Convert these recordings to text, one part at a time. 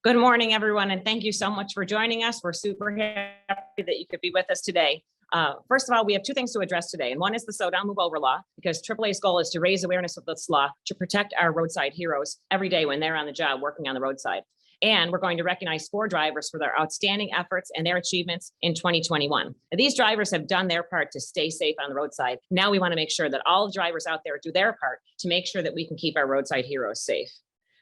Good morning, everyone, and thank you so much for joining us. We're super happy that you could be with us today. First of all, we have two things to address today, and one is the slow down, move over law, because AAA's goal is to raise awareness of this law to protect our roadside heroes every day when they're on the job working on the roadside. And we're going to recognize 4 drivers for their outstanding efforts and their achievements in 2021. These drivers have done their part to stay safe on the roadside. Now we want to make sure that all drivers out there do their part to make sure that we can keep our roadside heroes safe.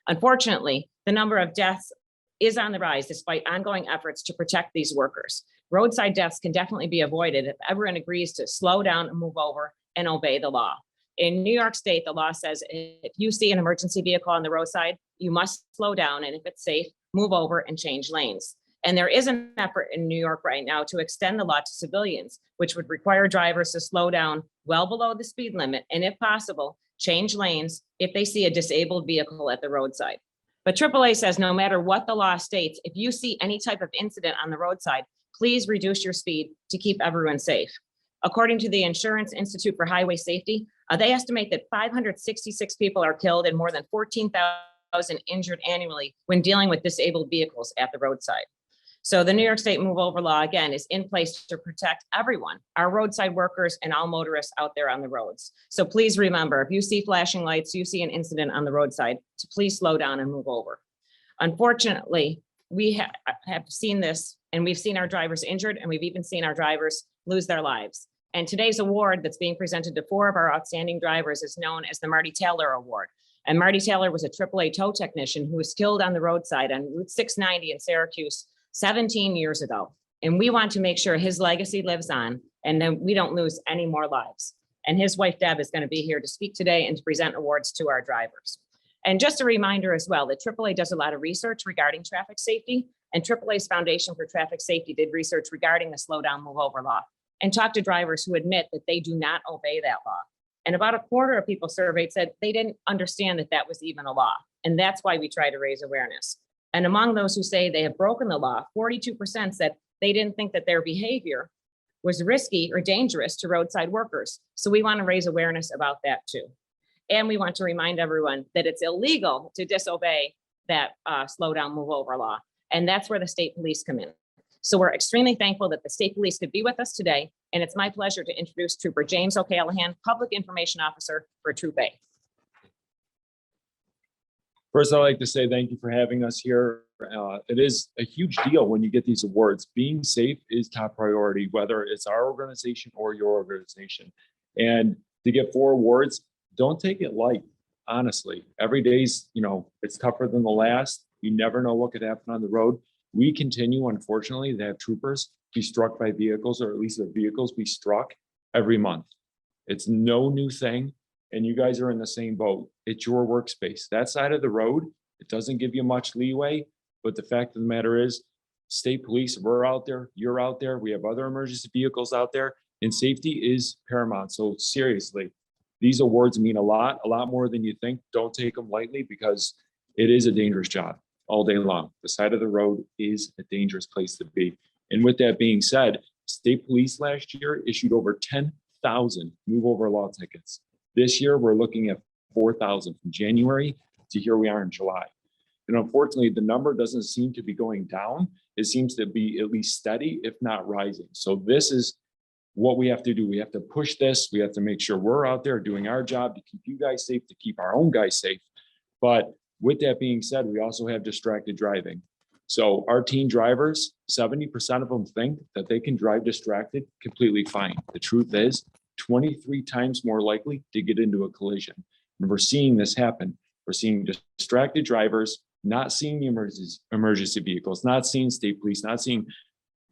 Unfortunately, the number of deaths is on the rise despite ongoing efforts to protect these workers. Roadside deaths can definitely be avoided if everyone agrees to slow down and move over and obey the law. In New York State, the law says if you see an emergency vehicle on the roadside, you must slow down, and if it's safe, move over and change lanes. And there is an effort in New York right now to extend the law to civilians, which would require drivers to slow down well below the speed limit, and if possible, change lanes if they see a disabled vehicle at the roadside. But AAA says no matter what the law states, if you see any type of incident on the roadside, please reduce your speed to keep everyone safe. According to the Insurance Institute for Highway Safety, they estimate that 566 people are killed and more than 14,000 injured annually when dealing with disabled vehicles at the roadside. So the New York State Move Over law, again, is in place to protect everyone, our roadside workers and all motorists out there on the roads. So please remember, if you see flashing lights, you see an incident on the roadside, to please slow down and move over. Unfortunately, we have seen this, and we've seen our drivers injured, and we've even seen our drivers lose their lives. And today's award that's being presented to 4 of our outstanding drivers is known as the Marty Taylor Award. And Marty Taylor was a AAA tow technician who was killed on the roadside on Route 690 in Syracuse 17 years ago. And we want to make sure his legacy lives on and then we don't lose any more lives. And his wife, Deb, is going to be here to speak today and to present awards to our drivers. And just a reminder as well that AAA does a lot of research regarding traffic safety, and AAA's Foundation for Traffic Safety did research regarding the slow down, move over law and talked to drivers who admit that they do not obey that law. And about a quarter of people surveyed said they didn't understand that that was even a law. And that's why we try to raise awareness. And among those who say they have broken the law, 42% said they didn't think that their behavior was risky or dangerous to roadside workers. So we want to raise awareness about that too. And we want to remind everyone that it's illegal to disobey that slow down, move over law. And that's where the state police come in. So we're extremely thankful that the state police could be with us today. And it's my pleasure to introduce Trooper James O'Callahan, Public Information Officer for Troop A. First, I'd like to say thank you for having us here. It is a huge deal when you get these awards. Being safe is top priority, whether it's our organization or your organization. And to get 4 awards, don't take it light, honestly. Every day's, it's tougher than the last. You never know what could happen on the road. We continue, unfortunately, to have troopers be struck by vehicles, or at least the vehicles be struck every month. It's no new thing. And you guys are in the same boat. It's your workspace. That side of the road, it doesn't give you much leeway. But the fact of the matter is, state police, we're out there, you're out there, we have other emergency vehicles out there, and safety is paramount. So seriously, these awards mean a lot more than you think. Don't take them lightly, because it is a dangerous job all day long. The side of the road is a dangerous place to be. And with that being said, state police last year issued over 10,000 move over law tickets. This year, we're looking at 4,000 from January to here we are in July. And unfortunately, the number doesn't seem to be going down. It seems to be at least steady, if not rising. So this is what we have to do. We have to push this. We have to make sure we're out there doing our job to keep you guys safe, to keep our own guys safe. But with that being said, we also have distracted driving. So our teen drivers, 70% of them think that they can drive distracted completely fine. The truth is, 23 times more likely to get into a collision. And we're seeing this happen. We're seeing distracted drivers, not seeing the emergency vehicles, not seeing state police, not seeing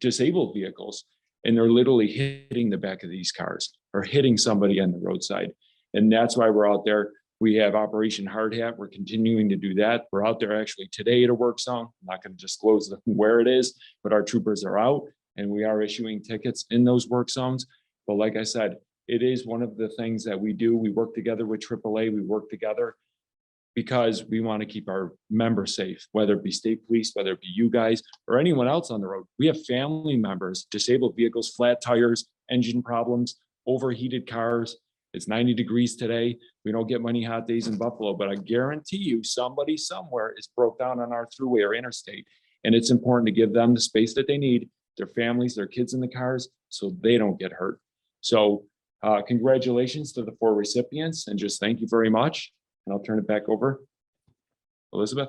disabled vehicles. And they're literally hitting the back of these cars or hitting somebody on the roadside. And that's why we're out there. We have Operation Hard Hat. We're continuing to do that. We're out there actually today at a work zone. I'm not going to disclose where it is, but our troopers are out and we are issuing tickets in those work zones. But like I said, it is one of the things that we do. We work together with AAA. We work together because we want to keep our members safe, whether it be state police, whether it be you guys or anyone else on the road. We have family members, disabled vehicles, flat tires, engine problems, overheated cars. It's 90 degrees today. We don't get many hot days in Buffalo, but I guarantee you somebody somewhere is broke down on our thruway or interstate. And it's important to give them the space that they need, their families, their kids in the cars, so they don't get hurt. So congratulations to the 4 recipients, and just thank you very much. And I'll turn it back over. Elizabeth.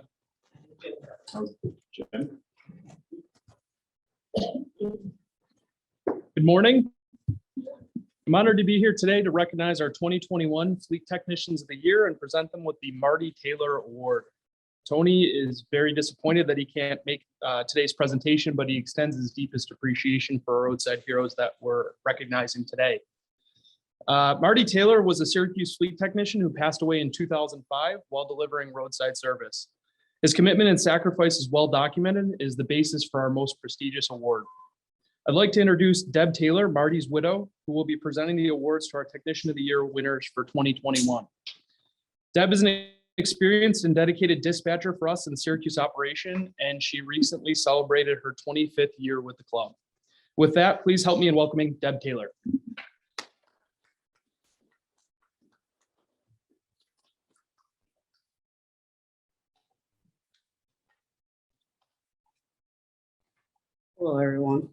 Jim. Good morning. I'm honored to be here today to recognize our 2021 Fleet Technicians of the Year and present them with the Marty Taylor Award. Tony is very disappointed that he can't make today's presentation, but he extends his deepest appreciation for our roadside heroes that we're recognizing today. Marty Taylor was a Syracuse fleet technician who passed away in 2005 while delivering roadside service. His commitment and sacrifice is well documented, is the basis for our most prestigious award. I'd like to introduce Deb Taylor, Marty's widow, who will be presenting the awards to our Technician of the Year winners for 2021. Deb is an experienced and dedicated dispatcher for us in Syracuse operation, and she recently celebrated her 25th year with the club. With that, please help me in welcoming Deb Taylor. Hello, everyone.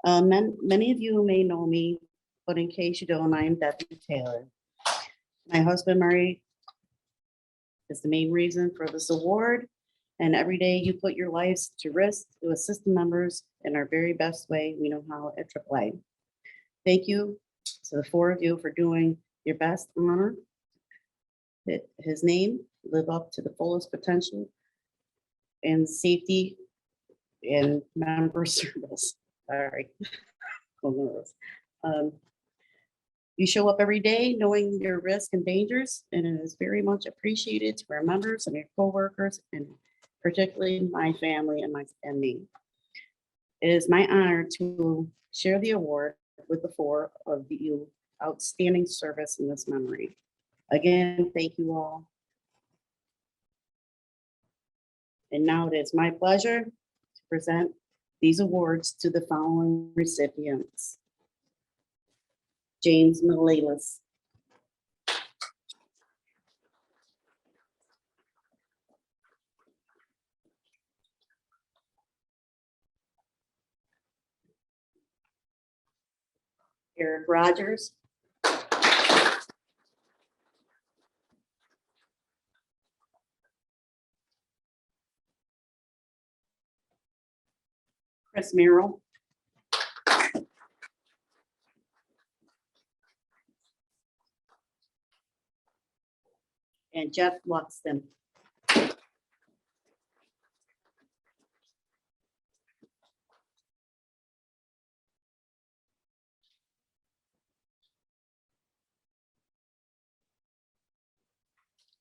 Many of you may know me, but in case you don't, I'm Debbie Taylor. My husband, Murray, is the main reason for this award, and every day you put your lives to risk to assist the members in our very best way we know how at AAA. Thank you to the 4 of you for doing your best to honor his name, live up to the fullest potential, and safety and member service. Sorry. You show up every day knowing your risks and dangers, and it is very much appreciated to our members and your coworkers, and particularly my family and me. It is my honor to share the award with the 4 of you outstanding service in this memory. Again, thank you all. And now it is my pleasure to present these awards to the following recipients. James Milelas. Eric Rogers. Chris Merrill. And Jeff Luxton.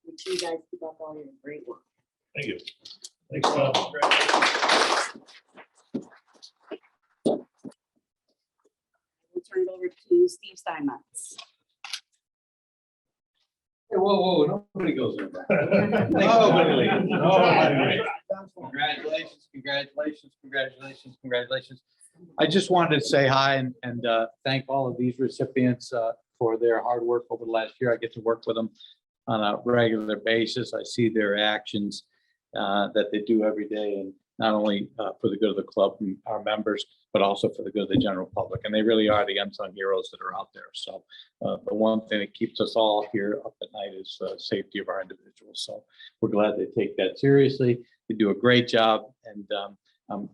Make sure you guys keep up all your great work. Thank you. Thanks, Bob. We'll turn it over to Steve Steinmetz. Hey, whoa, nobody goes in there. Congratulations. I just wanted to say hi and thank all of these recipients for their hard work over the last year. I get to work with them on a regular basis. I see their actions that they do every day, and not only for the good of the club and our members, but also for the good of the general public. And they really are the unsung heroes that are out there. So the one thing that keeps us all here up at night is the safety of our individuals. So we're glad they take that seriously. They do a great job, and I'm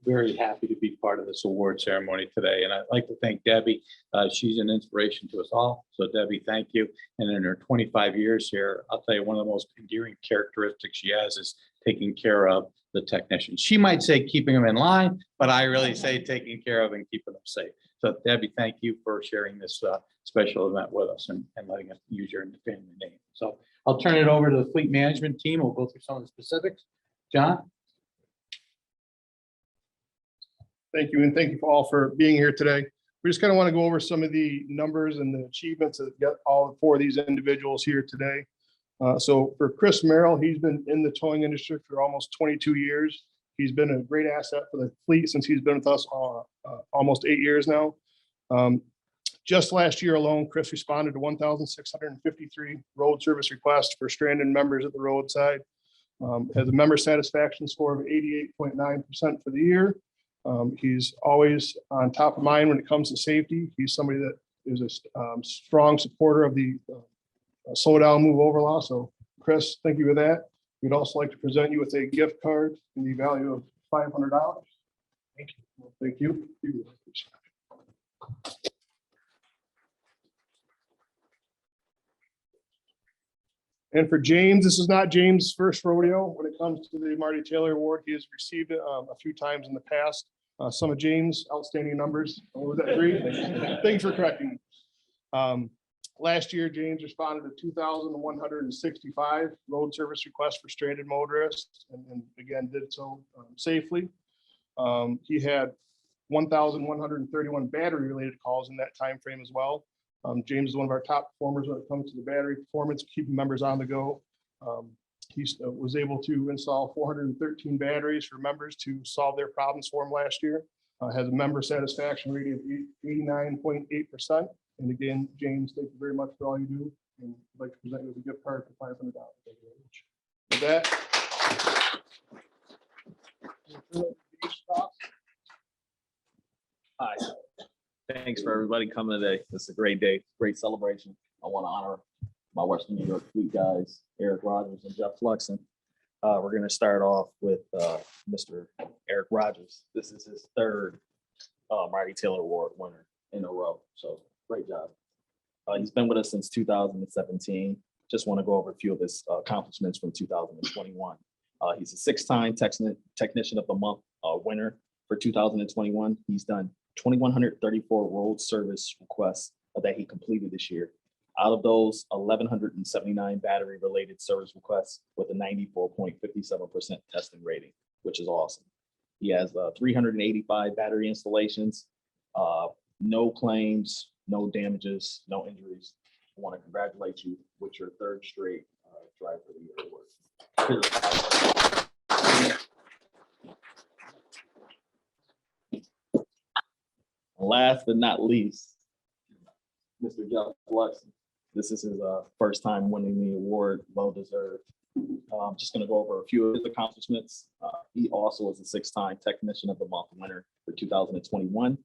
very happy to be part of this award ceremony today. And I'd like to thank Debbie. She's an inspiration to us all. So Debbie, thank you. And in her 25 years here, I'll tell you, one of the most endearing characteristics she has is taking care of the technicians. She might say keeping them in line, but I really say taking care of and keeping them safe. So Debbie, thank you for sharing this special event with us and letting us use your family name. So I'll turn it over to the fleet management team. We'll go through some of the specifics. John? Thank you, and thank you all for being here today. We just kind of want to go over some of the numbers and the achievements that got all 4 of these individuals here today. So for Chris Merrill, he's been in the towing industry for almost 22 years. He's been a great asset for the fleet since he's been with us almost 8 years now. Just last year alone, Chris responded to 1,653 road service requests for stranded members at the roadside. Has a member satisfaction score of 88.9% for the year. He's always on top of mind when it comes to safety. He's somebody that is a strong supporter of the slow down, move over law. So Chris, thank you for that. We'd also like to present you with a gift card in the value of $500. Thank you. Thank you. And for James, this is not James' first rodeo when it comes to the Marty Taylor Award. He has received it a few times in the past. Some of James' outstanding numbers. Was that three? Thanks for correcting me. Last year, James responded to 2,165 road service requests for stranded motorists, and again, did so safely. He had 1,131 battery-related calls in that time frame as well. James is one of our top performers when it comes to the battery performance, keeping members on the go. He was able to install 413 batteries for members to solve their problems for him last year. Has a member satisfaction rating of 89.8%. And again, James, thank you very much for all you do. And I'd like to present you with a gift card for $500. Thank you very much. With that. Hi. Thanks for everybody coming today. This is a great day, great celebration. I want to honor my Western New York Fleet guys, Eric Rogers and Jeff Fluxon. We're going to start off with Mr. Eric Rogers. This is his third Marty Taylor Award winner in a row. So great job. He's been with us since 2017. Just want to go over a few of his accomplishments from 2021. He's a six-time Technician of the Month winner for 2021. He's done 2,134 road service requests that he completed this year. Out of those, 1,179 battery-related service requests with a 94.57% testing rating, which is awesome. He has 385 battery installations, no claims, no damages, no injuries. I want to congratulate you with your third straight Drive for the Year award. Last but not least, Mr. Jeff Fluxon. This is his first time winning the award, well deserved. I'm just going to go over a few of his accomplishments. He also is a six-time Technician of the Month winner for 2021.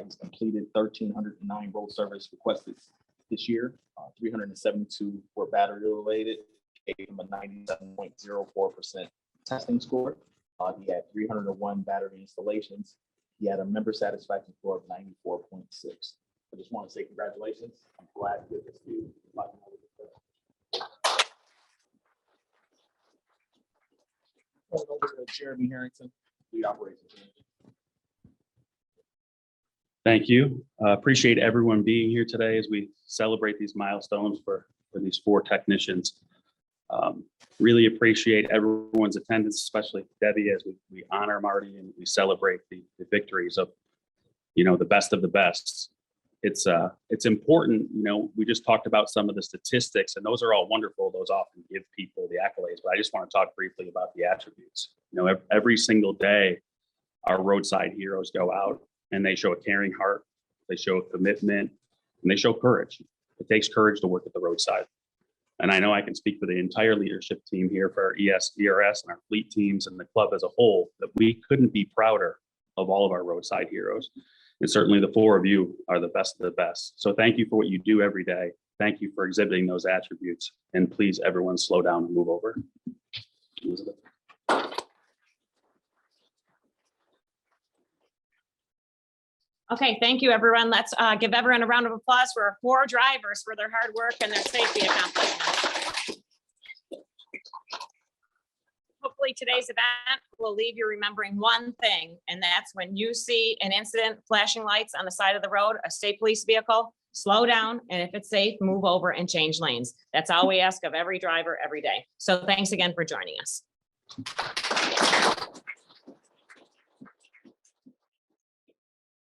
He's completed 1,309 road service requests this year. 372 were battery related, gave him a 97.04% testing score. He had 301 battery installations. He had a member satisfaction score of 94.6. I just want to say congratulations. I'm glad to give this to you. Over to Jeremy Harrington, the operations manager. Thank you. Appreciate everyone being here today as we celebrate these milestones for these four technicians. Really appreciate everyone's attendance, especially Debbie, as we honor Marty and we celebrate the victories of, the best of the best. It's important, we just talked about some of the statistics, and those are all wonderful. Those often give people the accolades, but I just want to talk briefly about the attributes. Every single day, our roadside heroes go out and they show a caring heart, they show a commitment, and they show courage. It takes courage to work at the roadside. And I know I can speak for the entire leadership team here, for our ERS and our fleet teams and the club as a whole, that we couldn't be prouder of all of our roadside heroes. And certainly the four of you are the best of the best. So thank you for what you do every day. Thank you for exhibiting those attributes. And please, everyone, slow down and move over. Elizabeth. Okay, thank you, everyone. Let's give everyone a round of applause for our four drivers for their hard work and their safety accomplishments. Hopefully today's event will leave you remembering one thing, and that's when you see an incident, flashing lights on the side of the road, a state police vehicle, slow down, and if it's safe, move over and change lanes. That's all we ask of every driver every day. So thanks again for joining us.